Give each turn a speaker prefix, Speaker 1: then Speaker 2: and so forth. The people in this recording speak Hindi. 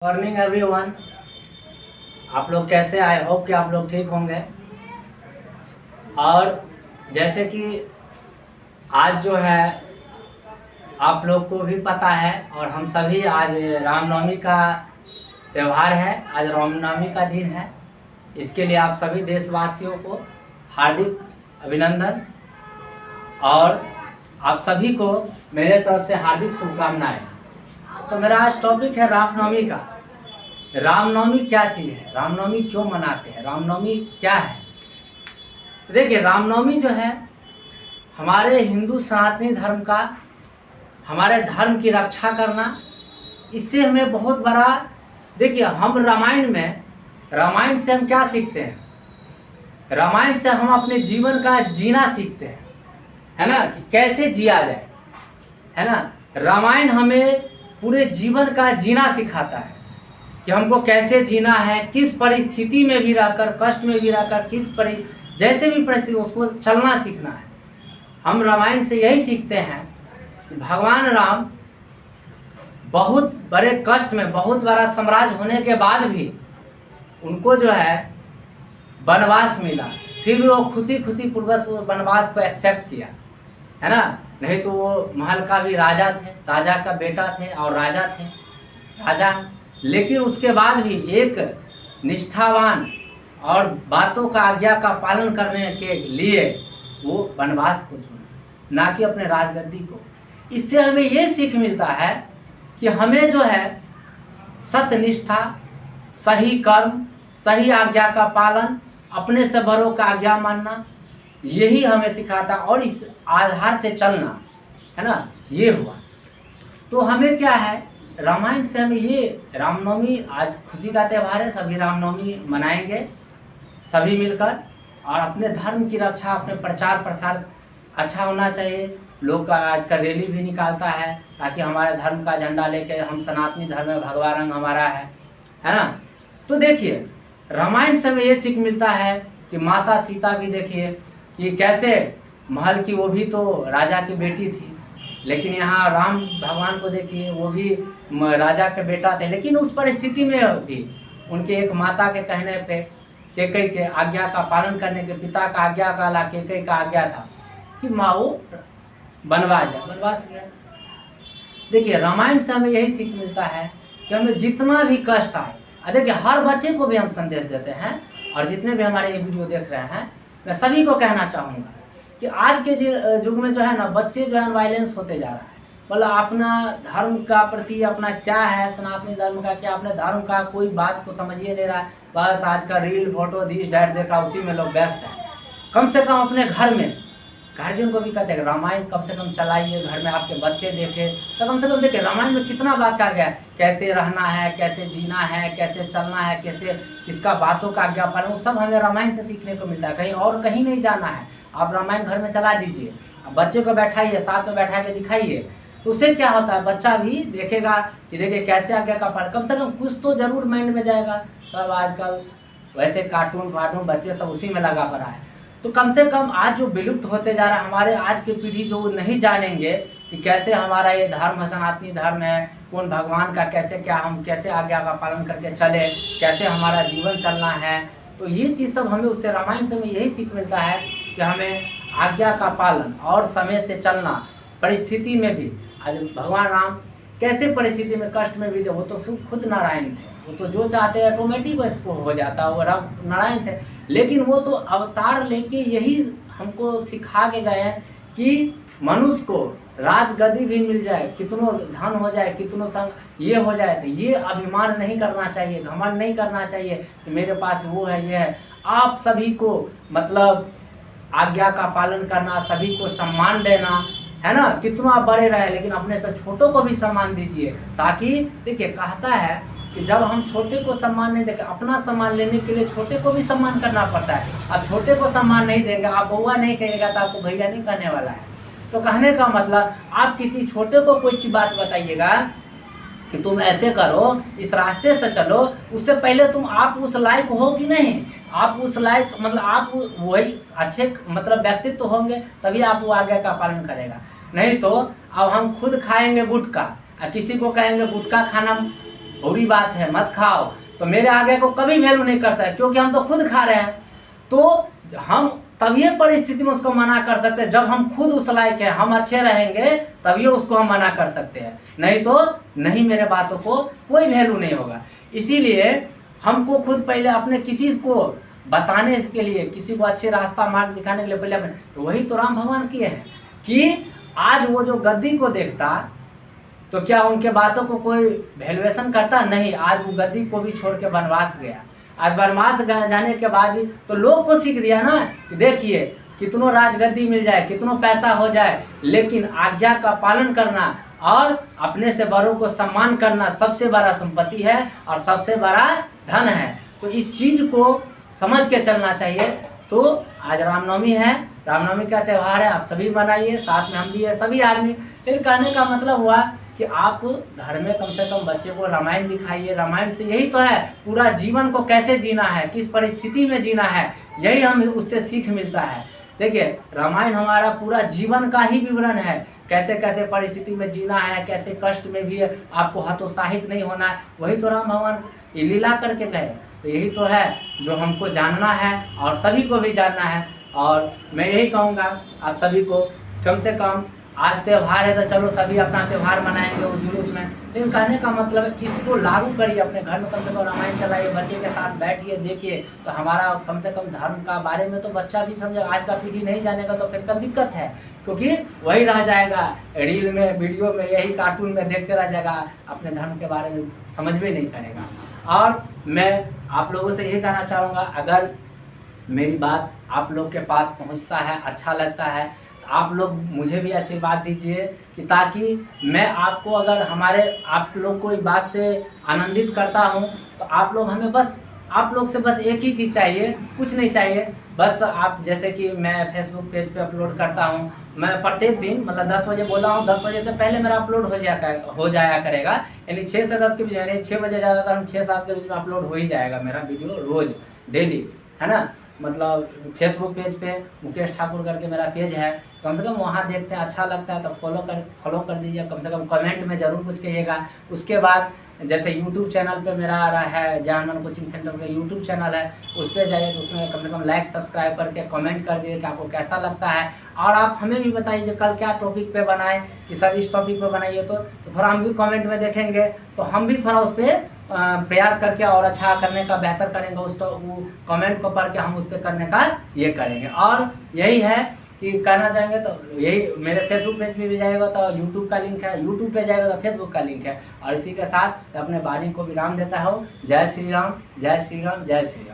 Speaker 1: Morning everyone. आप लोग कैसे? आई होप कि आप लोग ठीक होंगे। और जैसे कि आज जो है आप लोग को भी पता है और हम सभी, आज रामनवमी का त्यौहार है, आज रामनवमी का दिन है। इसके लिए आप सभी देशवासियों को हार्दिक अभिनंदन और आप सभी को मेरे तरफ से हार्दिक शुभकामनाएं। तो मेरा आज टॉपिक है रामनवमी का। रामनवमी क्या चीज़ है, रामनवमी क्यों मनाते हैं, रामनवमी क्या है। तो देखिए, रामनवमी जो है हमारे हिंदू सनातनी धर्म का, हमारे धर्म की रक्षा करना, इससे हमें बहुत बड़ा, देखिए हम रामायण से हम क्या सीखते हैं? रामायण से हम अपने जीवन का जीना सीखते हैं, है ना, कि कैसे जिया जाए, है ना। रामायण हमें पूरे जीवन का जीना सिखाता है कि हमको कैसे जीना है, किस परिस्थिति में भी रहकर, कष्ट में भी रहकर, जैसे भी परिस्थिति उसको चलना सीखना है। हम रामायण से यही सीखते हैं कि भगवान राम बहुत बड़े कष्ट में, बहुत बड़ा साम्राज्य होने के बाद भी उनको जो है वनवास मिला, फिर भी वो खुशी खुशी पूर्वक वनवास को एक्सेप्ट किया, है ना। नहीं तो वो महल का भी राजा थे, राजा का बेटा थे और राजा, लेकिन उसके बाद भी एक निष्ठावान और बातों का, आज्ञा का पालन करने के लिए वो वनवास को चुना, ना कि अपने राजगद्दी को। इससे हमें ये सीख मिलता है कि हमें जो है सत्यनिष्ठा, सही कर्म, सही आज्ञा का पालन, अपने से बड़ों का आज्ञा मानना, यही हमें सिखाता और इस आधार से चलना, है ना। ये हुआ तो हमें क्या है, रामायण से हमें ये रामनवमी, आज खुशी का त्यौहार है, सभी रामनवमी मनाएंगे सभी मिलकर, और अपने धर्म की रक्षा, अपने प्रचार प्रसार अच्छा होना चाहिए। लोग आज का रैली भी निकालता है ताकि हमारे धर्म का झंडा लेके, हम सनातनी धर्म में भगवा रंग हमारा है ना। तो देखिए, रामायण से हमें ये सीख मिलता है कि माता सीता भी देखिए कि कैसे महल की, वो भी तो राजा की बेटी थी, लेकिन यहाँ राम भगवान को देखिए, वो भी राजा के बेटा थे, लेकिन उस परिस्थिति में भी उनके एक माता के कहने पे, कैकेयी के आज्ञा का पालन करने के, पिता का आज्ञा का, कैकेयी का आज्ञा था कि माँ वो वनवास गया। देखिए, रामायण से हमें यही सीख मिलता है कि हमें जितना भी कष्ट आए, देखिए हर बच्चे को भी हम संदेश देते हैं, और जितने भी हमारे ये वीडियो देख रहे हैं, मैं सभी को कहना चाहूँगा कि आज के युग में जो है ना, बच्चे जो है वायलेंस होते जा रहा है। मतलब अपना धर्म का प्रति, अपना क्या है सनातनी धर्म का, क्या अपने धर्म का कोई बात को समझिए नहीं रहा है। बस आज का रील, फोटो, दिस डैट देखा, उसी में लोग व्यस्त हैं। कम से कम अपने घर में गार्जियन को भी कहते हैं रामायण कम से कम चलाइए, घर में आपके बच्चे देखें तो कम से कम देखें रामायण में कितना बात कहा गया है, कैसे रहना है, कैसे जीना है, कैसे चलना है, कैसे किसका बातों का आज्ञा पालन, वो सब हमें रामायण से सीखने को मिलता है। कहीं और कहीं नहीं जाना है, आप रामायण घर में चला दीजिए, बच्चे को बैठाइए, साथ में बैठा के दिखाइए, तो उससे क्या होता है, बच्चा भी देखेगा कि देखिए कैसे आज्ञा का पालन, कम से कम कुछ तो जरूर माइंड में जाएगा। सब आजकल वैसे कार्टून बच्चे सब उसी में लगा पड़ा है। तो कम से कम आज जो विलुप्त होते जा रहा है, हमारे आज की पीढ़ी जो नहीं जानेंगे कि कैसे हमारा ये धर्म है, सनातनी धर्म है, कौन भगवान का कैसे, क्या हम कैसे आज्ञा का पालन करके चले, कैसे हमारा जीवन चलना है, तो ये चीज़ सब हमें उससे, रामायण से हमें यही सीख मिलता है कि हमें आज्ञा का पालन और समय से चलना, परिस्थिति में भी। आज भगवान राम कैसे परिस्थिति में, कष्ट में भी थे, वो तो खुद नारायण थे, वो तो जो चाहते हैं ऑटोमेटिक उसको हो जाता, वो राम नारायण थे, लेकिन वो तो अवतार लेके यही हमको सिखा के गए हैं कि मनुष्य को राजगद्दी भी मिल जाए, कितनों धन हो जाए, कितनों संग ये हो जाए, तो ये अभिमान नहीं करना चाहिए, घमंड नहीं करना चाहिए कि मेरे पास वो है, ये है। आप सभी को मतलब आज्ञा का पालन करना, सभी को सम्मान देना, है ना, कितना आप बड़े रहे लेकिन अपने से छोटों को भी सम्मान दीजिए। ताकि देखिए, कहता है कि जब हम छोटे को सम्मान नहीं देंगे, अपना सम्मान लेने के लिए छोटे को भी सम्मान करना पड़ता है। अब छोटे को सम्मान नहीं देंगे, आप बउआ नहीं कहेगा तो आपको भैया नहीं कहने वाला है। तो कहने का मतलब, आप किसी छोटे को कोई सी बात बताइएगा कि तुम ऐसे करो, इस रास्ते से चलो, उससे पहले तुम आप उस लायक हो कि नहीं, आप उस लायक मतलब आप वही अच्छे मतलब व्यक्तित्व होंगे, तभी आप वो आज्ञा का पालन करेगा। नहीं तो अब हम खुद खाएंगे गुटखा, किसी को कहेंगे गुटखा खाना बुरी बात है, मत खाओ, तो मेरे आगे को कभी वैल्यू नहीं करता है, क्योंकि हम तो खुद खा रहे हैं। तो हम तभी परिस्थिति में उसको मना कर सकते हैं, जब हम खुद उस लायक हैं, हम अच्छे रहेंगे तभी उसको हम मना कर सकते हैं, नहीं तो नहीं, मेरे बातों को कोई वैल्यू नहीं होगा। इसीलिए हमको खुद पहले अपने किसी को बताने के लिए, किसी को अच्छे रास्ता मार्ग दिखाने के लिए पहले अपने, तो वही तो राम भगवान किए हैं कि आज वो जो गद्दी को देखता तो क्या उनके बातों को कोई वैल्यूएशन करता? नहीं। आज वो गद्दी को भी छोड़ के वनवास गया। आज वनवास जाने के बाद भी तो लोग को सीख दिया ना कि देखिए कितनों राजगद्दी मिल जाए, कितनों पैसा हो जाए, लेकिन आज्ञा का पालन करना और अपने से बड़ों को सम्मान करना सबसे बड़ा संपत्ति है और सबसे बड़ा धन है। तो इस चीज़ को समझ के चलना चाहिए। तो आज रामनवमी है, रामनवमी का त्यौहार है, आप सभी मनाइए, साथ में हम भी है, सभी आदमी। फिर कहने का मतलब हुआ कि आप घर में कम से कम बच्चे को रामायण दिखाइए। रामायण से यही तो है, पूरा जीवन को कैसे जीना है, किस परिस्थिति में जीना है, यही हमें उससे सीख मिलता है। देखिए रामायण हमारा पूरा जीवन का ही विवरण है, कैसे कैसे परिस्थिति में जीना है, कैसे कष्ट में भी आपको हतोत्साहित नहीं होना है, वही तो राम भगवान लीला करके गए। तो यही तो है जो हमको जानना है और सभी को भी जानना है। और मैं यही कहूँगा आप सभी को, कम से कम आज त्यौहार है तो चलो सभी अपना त्यौहार मनाएंगे उस जुलूस में, लेकिन कहने का मतलब इसको लागू करिए अपने घर में। कम से कम रामायण चलाइए, बच्चे के साथ बैठिए, देखिए, तो हमारा कम से कम धर्म का बारे में तो बच्चा भी समझे। आज का पीढ़ी नहीं जानेगा तो फिर कल दिक्कत है, क्योंकि वही रह जाएगा रील में, वीडियो में, यही कार्टून में देखते रह जाएगा, अपने धर्म के बारे में समझ भी नहीं करेगा। और मैं आप लोगों से यही कहना चाहूँगा, अगर मेरी बात आप लोग के पास पहुँचता है, अच्छा लगता है, तो आप लोग मुझे भी आशीर्वाद दीजिए कि ताकि मैं आपको, अगर आप लोग को इस बात से आनंदित करता हूँ तो आप लोग हमें बस, आप लोग से बस एक ही चीज़ चाहिए, कुछ नहीं चाहिए। बस आप, जैसे कि मैं फेसबुक पेज पे अपलोड करता हूँ, मैं प्रत्येक दिन मतलब 10 बजे बोला हूँ, 10 बजे से पहले मेरा अपलोड हो जाया करेगा, यानी 6 से 10 के बीच, यानी 6 बजे ज़्यादातर 6-7 के बीच में अपलोड हो ही जाएगा मेरा वीडियो रोज़ डेली, है ना। मतलब फेसबुक पेज पे मुकेश ठाकुर करके मेरा पेज है, कम से कम वहाँ देखते हैं, अच्छा लगता है तो फॉलो कर दीजिए, कम से कम कमेंट में ज़रूर कुछ कहिएगा। उसके बाद जैसे यूट्यूब चैनल पे मेरा आ रहा है, जय हनुमान कोचिंग सेंटर पे यूट्यूब चैनल है, उस पर जाइए तो उसमें कम से कम लाइक सब्सक्राइब करके कमेंट कर दीजिए कि आपको कैसा लगता है। और आप हमें भी बताइए कल क्या टॉपिक पे बनाएं, कि सब इस टॉपिक पे बनाइए, तो थोड़ा हम भी कमेंट में देखेंगे, तो हम भी थोड़ा उस पर प्रयास करके और अच्छा करने का, बेहतर करेंगे। वो कमेंट को पढ़ के हम उस पर करने का ये करेंगे। और यही है कि कहना चाहेंगे तो यही, मेरे फेसबुक पेज पे भी जाएगा तो यूट्यूब का लिंक है, यूट्यूब पे जाएगा तो फेसबुक का लिंक है। और इसी के साथ मैं अपने वाणी को विराम देता हूँ। जय श्री राम, जय श्री राम, जय श्री राम।